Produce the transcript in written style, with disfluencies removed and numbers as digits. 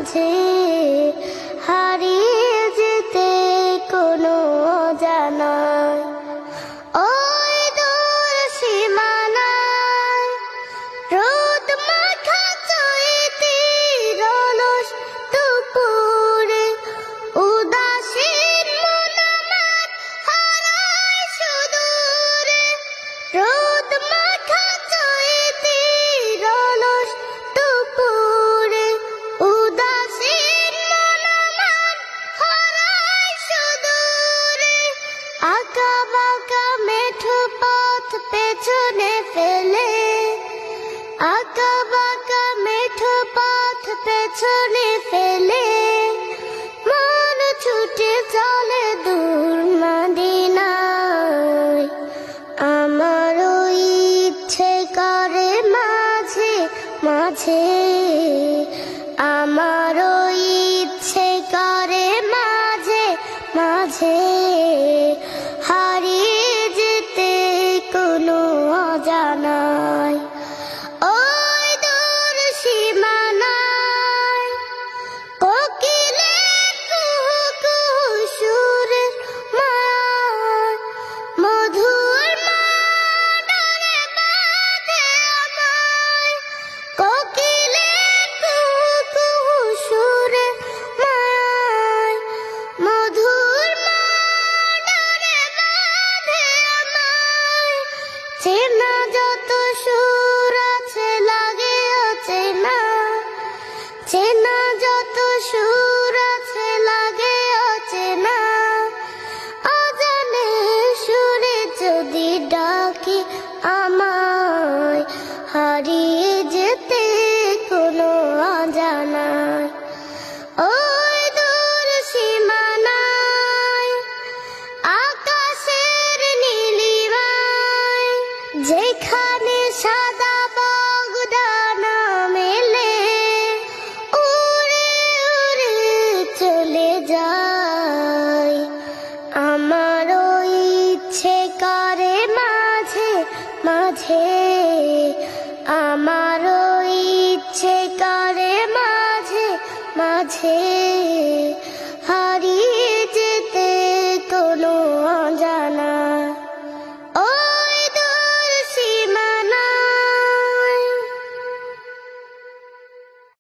মাঝে হারিয়ে যেতে কোনো অজানায় ওই দূর সীমানায় রোদ মাখা চৈতির অলস দুপুরে উদাসীন মন আমার হারায় সুদূরে রোদ মাখা চৈতির অলস দুপুরে উদাসীন মন আমার হারায় সুদূরে আঁকা বাঁকা মেঠো পথ পেছনে ফেলে আঁকা বাঁকা মেঠো পথ পেছনে ফেলে মন ছুটে চলে দূর মদিনায় আমারও ইচ্ছে করে মাঝে মাঝে আমারও ইচ্ছে করে মাঝে মাঝে হারিয়ে যেতে কোনো অজানায় ওই দূর সীমানায় কোকিলের কুহু কুহু সুরের মায়ায় মধুর মাডারে বাঁধে আমায় কোকিলের কুহু কুহু সুরের মায়ায় মধুর মাডারে বাঁধে আমায় চেনা যত সুর আছে লাগে অচেনা চেনা যত সুর আছে লাগে অচেনা অজানে সুরে যদি ডাকি আমায় হারিয়ে যেতে কোনো অজানায় ওই দূর সীমানায় আকাশের নীলিমায় যেখানে সাদা বগদানা মেলে উড়ে উড়ে চলে যায় আমারও ইচ্ছে করে মাঝে মাঝে আমারও ইচ্ছে করে মাঝে মাঝে